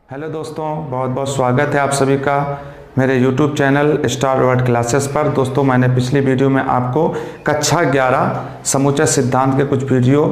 Hello दोस्तों, बहुत बहुत स्वागत है आप सभी का मेरे YouTube channel star word classes पर। दोस्तों, मैंने पिछली वीडियो में आपको कक्षा 11 समूचा सिद्धांत के कुछ वीडियो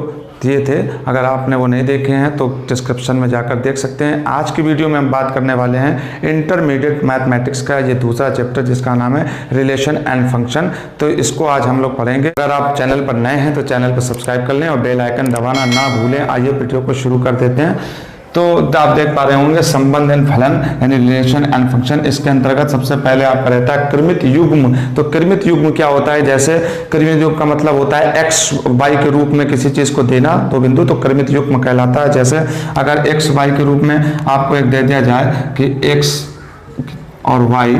दिए थे। अगर आपने वो नहीं देखे हैं तो डिस्क्रिप्शन में जाकर देख सकते हैं। आज की वीडियो में हम बात करने वाले हैं इंटरमीडिएट मैथमेटिक्स का ये दूसरा चैप्टर जिसका नाम है रिलेशन एंड फंक्शन। तो इसको आज हम लोग पढ़ेंगे। अगर आप चैनल पर नए हैं तो चैनल को सब्सक्राइब कर लें और बेल आइकन दबाना ना भूलें। आइए वीडियो को शुरू कर देते हैं। तो आप देख पा रहे होंगे संबंध एंड फलन यानी रिलेशन एंड फंक्शन। इसके अंतर्गत सबसे पहले आपका रहता है क्रमित युग्म। तो क्रमित युग्म क्या होता है? जैसे क्रमित युग्म का मतलब होता है एक्स वाई के रूप में किसी चीज को देना दो बिंदु, तो क्रमित युग्म कहलाता है। जैसे अगर एक्स वाई के रूप में आपको एक दे दिया जाए कि एक्स और वाई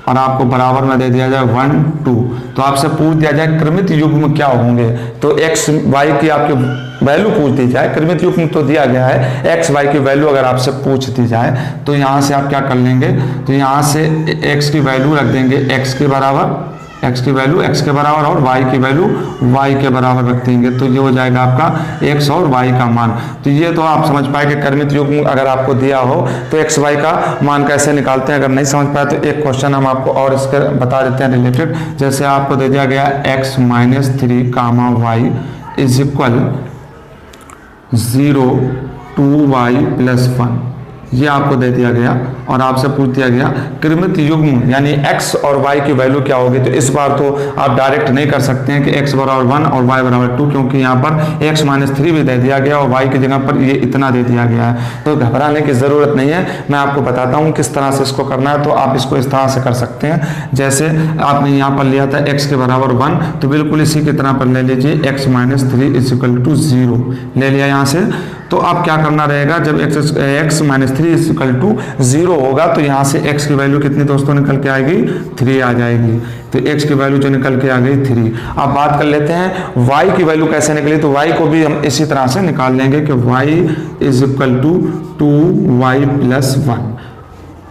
और आपको बराबर में दे दिया जाए 1 2, तो आपसे पूछ दिया जाए क्रमित युग्म क्या होंगे। तो एक्स वाई की आपकी वैल्यू पूछ दी जाए, क्रमित युग्म तो दिया गया है, एक्स वाई की वैल्यू अगर आपसे पूछ दी जाए तो यहाँ से आप क्या कर लेंगे, तो यहाँ से एक्स की वैल्यू रख देंगे एक्स के बराबर, एक्स की वैल्यू एक्स के बराबर और वाई की वैल्यू वाई के बराबर रख देंगे। तो ये हो जाएगा आपका एक्स और वाई का मान। तो ये तो आप समझ पाए कि क्रमित युग्म अगर आपको दिया हो तो एक्स वाई का मान कैसे निकालते हैं। अगर नहीं समझ पाए तो एक क्वेश्चन हम आपको और इसके बता देते हैं रिलेटेड। जैसे आपको दे दिया गया X minus 3 comma Y is equal 0 2y plus 1, ये आपको दे दिया गया और आपसे पूछ दिया गया क्रमित युग्म यानी x और y की वैल्यू क्या होगी। तो इस बार तो आप डायरेक्ट नहीं कर सकते हैं कि x बराबर 1 और y बराबर 2, क्योंकि यहाँ पर x माइनस 3 भी दे दिया गया और y की जगह पर ये इतना दे दिया गया है। तो घबराने की ज़रूरत नहीं है, मैं आपको बताता हूँ किस तरह से इसको करना है। तो आप इसको इस तरह से कर सकते हैं। जैसे आपने यहाँ पर लिया था x के बराबर 1, तो बिल्कुल इसी की तरह पर ले लीजिए x minus 3 is equal to 0 ले लिया यहाँ से। तो अब क्या करना रहेगा, जब x minus 3 is equal to 0 होगा तो यहाँ से x की वैल्यू कितनी दोस्तों निकल के आएगी, 3 आ जाएगी। तो x की वैल्यू जो निकल के आ गई 3। अब बात कर लेते हैं y की वैल्यू कैसे निकली। तो y को भी हम इसी तरह से निकाल लेंगे कि y is equal to 2y plus 1।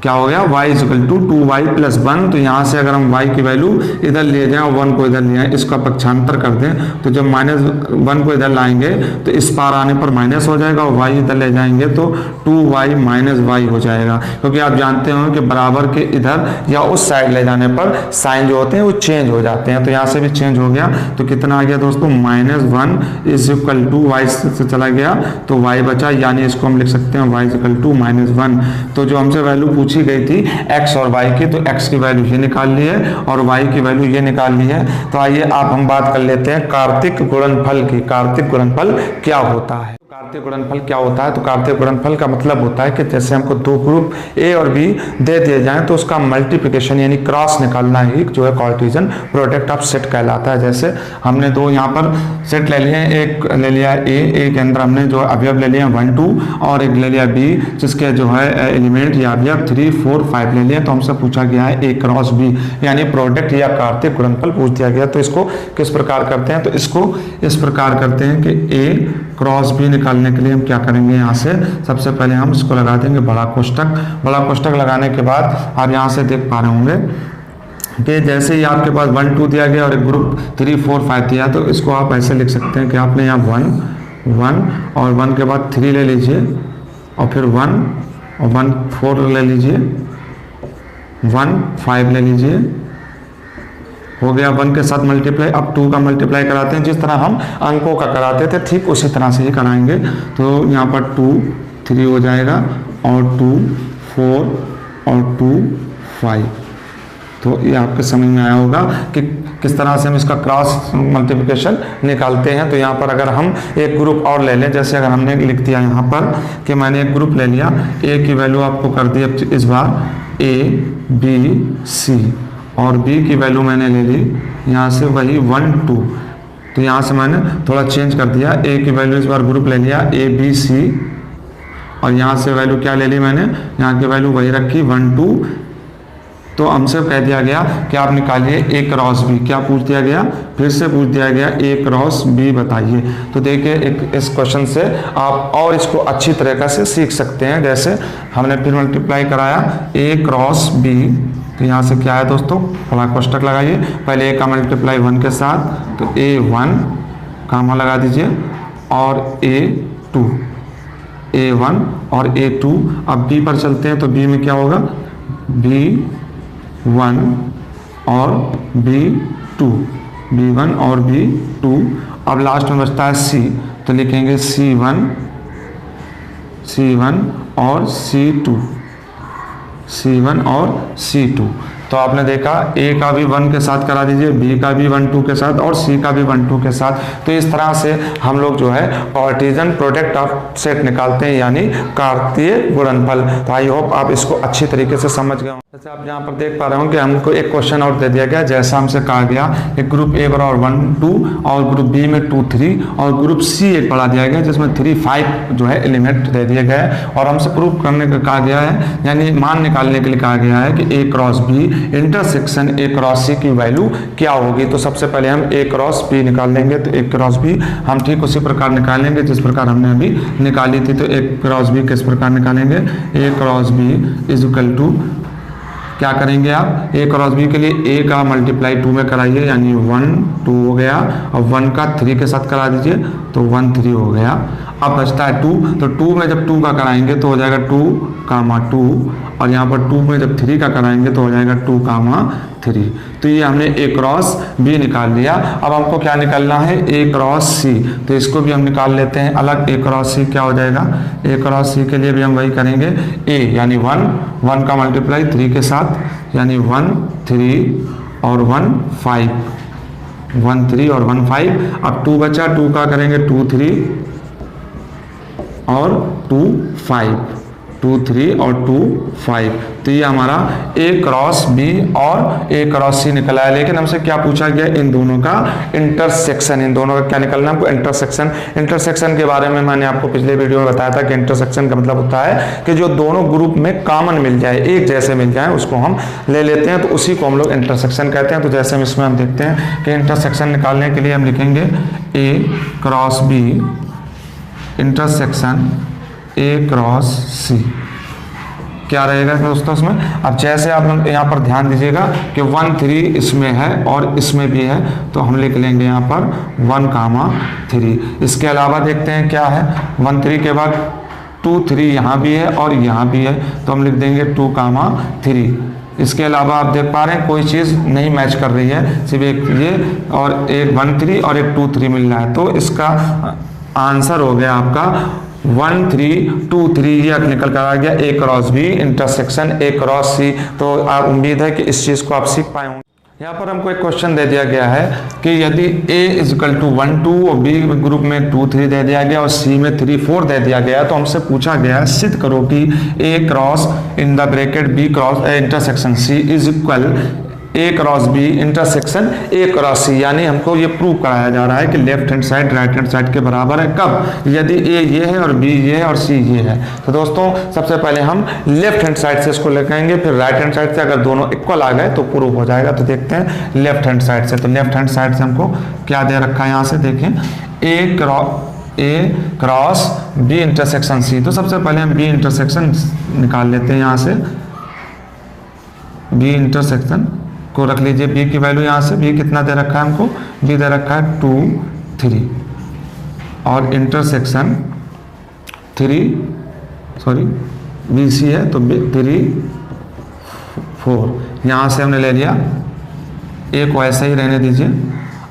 क्या हो गया, y is equal to 2y plus 1। तो यहाँ से अगर हम y की वैल्यू इधर ले जाएं और 1 को इधर ले आएं, इसका पक्षांतर कर दें, तो जब माइनस 1 को इधर लाएंगे तो इस पार आने पर माइनस हो जाएगा और y इधर ले जाएंगे तो 2y माइनस y हो जाएगा। क्योंकि आप जानते हो कि बराबर के इधर या उस साइड ले जाने पर साइन जो होते हैं वो चेंज हो जाते हैं। तो यहाँ से भी चेंज हो गया। तो कितना आ गया दोस्तों, -1 इज इक्वल टू y से चला गया तो y बचा, यानी इसको हम लिख सकते हैं y इज इक्वल टू -1। तो जो हमसे वैल्यू पूछी गई थी x और y की, तो x की वैल्यू ये निकाल ली है और y की वैल्यू ये निकाल ली है। तो आइए आप हम बात कर लेते हैं कार्तिक गुणनफल की। कार्तिक गुणनफल क्या होता है? कार्तिक गुणनफल क्या होता है? तो कार्तिक गुणनफल का मतलब होता है कि जैसे हमको दो ग्रुप ए और बी दे दिए जाएं तो उसका मल्टीप्लिकेशन यानी क्रॉस निकालना ही जो है कार्टेशियन प्रोडक्ट ऑफ सेट कहलाता है। जैसे हमने दो यहाँ पर सेट ले लिए, एक ले लिया ए के अंदर हमने जो अवयव ले लिया 1 2 और एक ले लिया बी जिसके जो है एलिमेंट या अवयव 3 4 5 ले लिए। तो हमसे पूछा गया है ए क्रॉस बी यानी प्रोडक्ट या कार्तिक गुणनफल पूछ दिया गया। तो इसको किस प्रकार करते हैं? तो इसको इस प्रकार करते हैं कि ए क्रॉस बी निकालने के लिए हम क्या करेंगे, यहाँ से सबसे पहले हम इसको लगा देंगे बड़ा कोष्टक। बड़ा कोष्टक लगाने के बाद आप यहाँ से देख पा रहे होंगे कि जैसे ही आपके पास 1 2 दिया गया और एक ग्रुप 3 4 5 दिया, तो इसको आप ऐसे लिख सकते हैं कि आपने यहाँ 1 1 और 1 के बाद 3 ले लीजिए और फिर 1 और 1 4 ले लीजिए, 1 5 ले लीजिए, हो गया 1 के साथ मल्टीप्लाई। अब 2 का मल्टीप्लाई कराते हैं जिस तरह हम अंकों का कराते थे, ठीक उसी तरह से ही कराएंगे। तो यहाँ पर 2 3 हो जाएगा और 2 4 और 2 5। तो ये आपके समझ में आया होगा कि किस तरह से हम इसका क्रॉस मल्टीप्लिकेशन निकालते हैं। तो यहाँ पर अगर हम एक ग्रुप और ले लें, जैसे अगर हमने लिख दिया यहाँ पर कि मैंने एक ग्रुप ले लिया, ए की वैल्यू आपको कर दी अब इस बार A B C और B की वैल्यू मैंने ले ली यहाँ से वही 1 2। तो यहाँ से मैंने थोड़ा चेंज कर दिया, A की वैल्यू इस बार ग्रुप ले लिया A B C और यहाँ से वैल्यू क्या ले ली मैंने, यहाँ की वैल्यू वही रखी 1 2। तो हमसे कह दिया गया कि आप निकालिए ए क्रॉस बी। क्या पूछ दिया गया, फिर से पूछ दिया गया ए क्रॉस बी बताइए। तो देखिए इस क्वेश्चन से आप और इसको अच्छी तरीके से सीख सकते हैं। जैसे हमने फिर मल्टीप्लाई कराया ए क्रॉस बी, तो यहाँ से क्या है दोस्तों, बड़ा कोष्टक लगाइए। पहले ए का मल्टीप्लाई 1 के साथ, तो A1 कामा लगा दीजिए और A2 A1 और A2। अब B पर चलते हैं तो B में क्या होगा, B1 और B2, B1 और B2। अब लास्ट में बचता है C, तो लिखेंगे C1 और C2, C1 और C2। तो आपने देखा A का भी 1 के साथ करा दीजिए, B का भी 1 2 के साथ और C का भी 1 2 के साथ। तो इस तरह से हम लोग जो है कार्टेशियन प्रोडक्ट ऑफ सेट निकालते हैं, यानी कार्तीय गुणनफल। तो आई होप आप इसको अच्छी तरीके से समझ गए। जैसे आप यहाँ पर देख पा रहे हो कि हमको एक क्वेश्चन और दे दिया गया, जैसा हमसे कहा गया एक ग्रुप A बराबर 1 2 और ग्रुप B में 2 3 और ग्रुप C एक बढ़ा दिया गया जिसमें 3 5 जो है एलिमेंट दे दिए गए और हमसे प्रूफ करने का कहा गया है, यानी मान निकालने के लिए कहा गया है कि A cross B intersection A cross C की वैल्यू क्या होगी। तो सबसे पहले हम A क्रॉस B निकाल लेंगे। तो A क्रॉस B हम ठीक उसी प्रकार निकालेंगे जिस प्रकार हमने अभी निकाली थी। तो A क्रॉस B किस प्रकार निकालेंगे, A cross B is equal to क्या करेंगे आप, A क्रॉस B के लिए A का मल्टीप्लाई 2 में कराइए, यानी 1 2 हो गया, और 1 का 3 के साथ करा दीजिए तो 1 3 हो गया। अब बचता है 2, तो 2 में जब 2 का कराएंगे तो हो जाएगा 2 कामा 2, और यहाँ पर 2 में जब 3 का कराएंगे तो हो जाएगा 2 कामा 3। तो ये हमने A क्रॉस B निकाल लिया। अब हमको क्या निकालना है, A क्रॉस C। तो इसको भी हम निकाल लेते हैं अलग। A क्रॉस C क्या हो जाएगा, A क्रॉस C के लिए भी हम वही करेंगे, A यानी 1 का मल्टीप्लाई 3 के साथ, यानी 1 3 और 1 5, 1 3 और 1 5। अब 2 बचा, 2 का करेंगे 2 3 और 2 5, 2 3 और 2 5। तो ये हमारा A क्रॉस B और A क्रॉस C निकला है। लेकिन हमसे क्या पूछा गया, इन दोनों का इंटरसेक्शन, इन दोनों का क्या निकलना है हमको, इंटरसेक्शन। इंटरसेक्शन के बारे में मैंने आपको पिछले वीडियो में बताया था कि इंटरसेक्शन का मतलब होता है कि जो दोनों ग्रुप में कॉमन मिल जाए, एक जैसे मिल जाए, उसको हम ले लेते हैं, तो उसी को हम लोग इंटरसेक्शन कहते हैं। तो जैसे हम इसमें हम देखते हैं कि इंटरसेक्शन निकालने के लिए हम लिखेंगे A cross B intersection A cross C क्या रहेगा दोस्तों इसमें। अब जैसे आप यहाँ पर ध्यान दीजिएगा कि 1 3 इसमें है और इसमें भी है, तो हम लिख लेंगे यहाँ पर 1 कामा 3। इसके अलावा देखते हैं क्या है, 1 3 के बाद 2 3 यहाँ भी है और यहाँ भी है, तो हम लिख देंगे 2 कामा 3। इसके अलावा आप देख पा रहे हैं कोई चीज़ नहीं मैच कर रही है, सिर्फ एक ये और एक 1 3 और एक 2 3 मिल रहा है। तो इसका आंसर हो गया आपका 1 3 2 3, ये निकल कर आ गया A cross B intersection A cross C। तो आप उम्मीद है कि इस चीज़ को आप सीख पाए होंगे। यहाँ पर हमको एक क्वेश्चन दे दिया गया है कि यदि A इज इक्वल टू 1 2 और B ग्रुप में 2 3 दे दिया गया और C में 3 4 दे दिया गया, तो हमसे पूछा गया है सिद्ध करो कि A cross in the bracket B cross intersection C is equal A cross B intersection A cross C। यानी हमको ये प्रूव कराया जा रहा है कि left hand side right hand side के बराबर है। कब, यदि A ये है और B ये है और C ये है। तो दोस्तों सबसे पहले हम लेफ्ट हैंड साइड से इसको लिखेंगे, फिर राइट हैंड साइड से अगर दोनों इक्वल आ गए तो प्रूव हो जाएगा। तो देखते हैं लेफ्ट हैंड साइड से। तो लेफ्ट हैंड साइड से हमको क्या दे रखा है, यहाँ से देखें A cross B intersection C। तो सबसे पहले हम B इंटरसेक्शन निकाल लेते हैं। यहाँ से B इंटरसेक्शन को रख लीजिए, B की वैल्यू यहाँ से B कितना दे रखा है हमको, B दे रखा है 2 3 और इंटरसेक्शन 3 सॉरी BC है तो 3 4। यहाँ से हमने ले लिया, एक वैसा ही रहने दीजिए।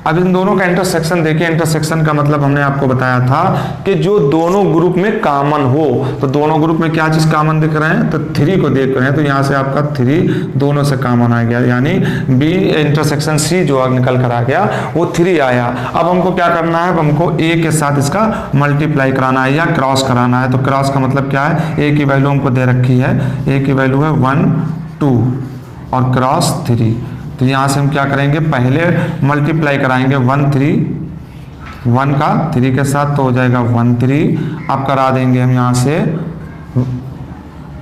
अब इन दोनों का इंटरसेक्शन देखिए। इंटरसेक्शन का मतलब हमने आपको बताया था कि जो दोनों ग्रुप में कॉमन हो। तो दोनों ग्रुप में क्या चीज कॉमन दिख रहे हैं, तो 3 को देख रहे हैं, तो यहाँ से आपका 3 दोनों से कॉमन आ गया, यानी B इंटरसेक्शन C जो निकल कर आ गया वो 3 आया। अब हमको क्या करना है, हमको A के साथ इसका मल्टीप्लाई कराना है या क्रॉस कराना है। तो क्रॉस का मतलब क्या है, A की वैल्यू हमको दे रखी है, A की वैल्यू है 1 2 और क्रॉस 3। तो यहाँ से हम क्या करेंगे, पहले मल्टीप्लाई कराएंगे 1 3 1 का 3 के साथ, तो हो जाएगा 1 3। अब करा देंगे हम यहाँ से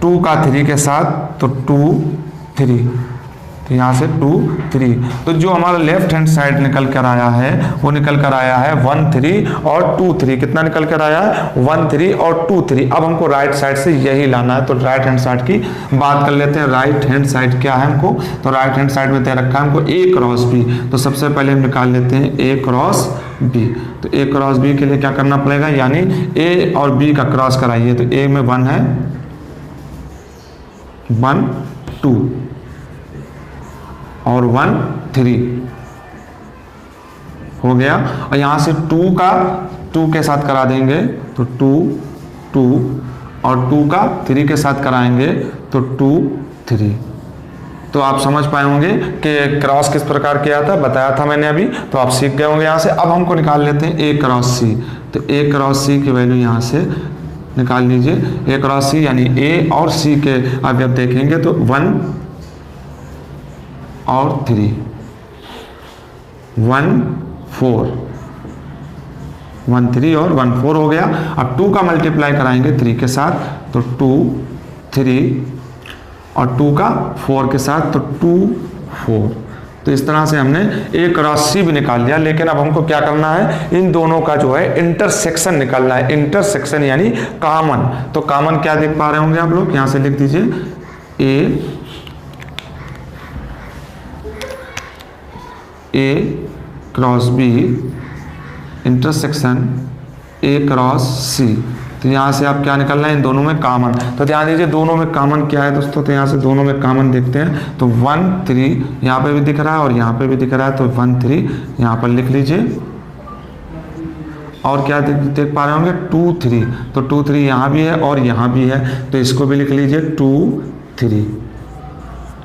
2 का 3 के साथ, तो 2 3। तो यहाँ से 2 3, तो जो हमारा लेफ्ट हैंड साइड निकल कर आया है वो निकल कर आया है 1 3 और 2 3। कितना निकल कर आया है 1 3 और 2 3। अब हमको राइट साइड से यही लाना है, तो राइट हैंड साइड की बात कर लेते हैं। राइट हैंड साइड क्या है हमको, तो राइट हैंड साइड में दे रखा है हमको A क्रॉस B। तो सबसे पहले हम निकाल लेते हैं A क्रॉस B। तो A क्रॉस B के लिए क्या करना पड़ेगा, यानी A और B का क्रॉस कराइए। तो A में 1 है 1 2 और 1 3 हो गया। और यहां से 2 का 2 के साथ करा देंगे तो 2 2 और 2 का 3 के साथ कराएंगे तो 2 3। तो आप समझ पाए होंगे कि क्रॉस किस प्रकार किया था, बताया था मैंने अभी, तो आप सीख गए होंगे यहाँ से। अब हमको निकाल लेते हैं A क्रॉस C। तो A क्रॉस C की वैल्यू यहाँ से निकाल लीजिए। A क्रॉस C यानी A और C के अब देखेंगे तो 1 और 3 1 4 1 3 और 1 4 हो गया। अब 2 का मल्टीप्लाई कराएंगे 3 के साथ तो 2 3 और 2 का 4 के साथ तो 2 4। तो इस तरह से हमने A क्रॉस C भी निकाल लिया। लेकिन अब हमको क्या करना है, इन दोनों का जो है इंटरसेक्शन निकालना है। इंटरसेक्शन यानी कॉमन। तो कॉमन क्या देख पा रहे होंगे आप लोग, यहां से लिख दीजिए A cross B intersection A cross C। तो यहाँ से आप क्या निकलना है, इन दोनों में कॉमन। तो ध्यान दीजिए दोनों में कॉमन क्या है दोस्तों, तो यहाँ से दोनों में कॉमन देखते हैं। तो 1 3 यहाँ पे भी दिख रहा है और यहाँ पे भी दिख रहा है, तो 1 3 यहाँ पर लिख लीजिए। और क्या देख पा रहे होंगे 2 3, तो 2 3 यहाँ भी है और यहाँ भी है, तो इसको भी लिख लीजिए 2 3।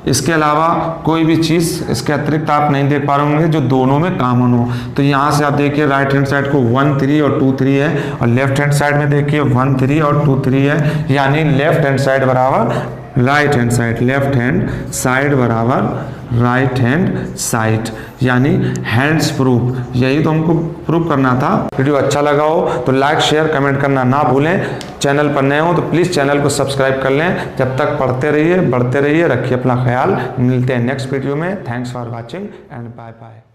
इसके अलावा कोई भी चीज़ इसके अतिरिक्त आप नहीं देख पा रहे होंगे जो दोनों में कॉमन हो। तो यहाँ से आप देखिए राइट हैंड साइड को 1 3 और 2 3 है, और लेफ्ट हैंड साइड में देखिए 1 3 और 2 3 है, यानी लेफ्ट हैंड साइड बराबर right hand side, left hand side बराबर राइट हैंड साइड, यानी हैंड्स प्रूफ। यही तो हमको प्रूफ करना था। वीडियो अच्छा लगा हो तो लाइक शेयर कमेंट करना ना भूलें। चैनल पर नए हो तो प्लीज़ चैनल को सब्सक्राइब कर लें। जब तक पढ़ते रहिए, बढ़ते रहिए, रखिए अपना ख्याल। मिलते हैं नेक्स्ट वीडियो में। Thanks for watching and bye bye.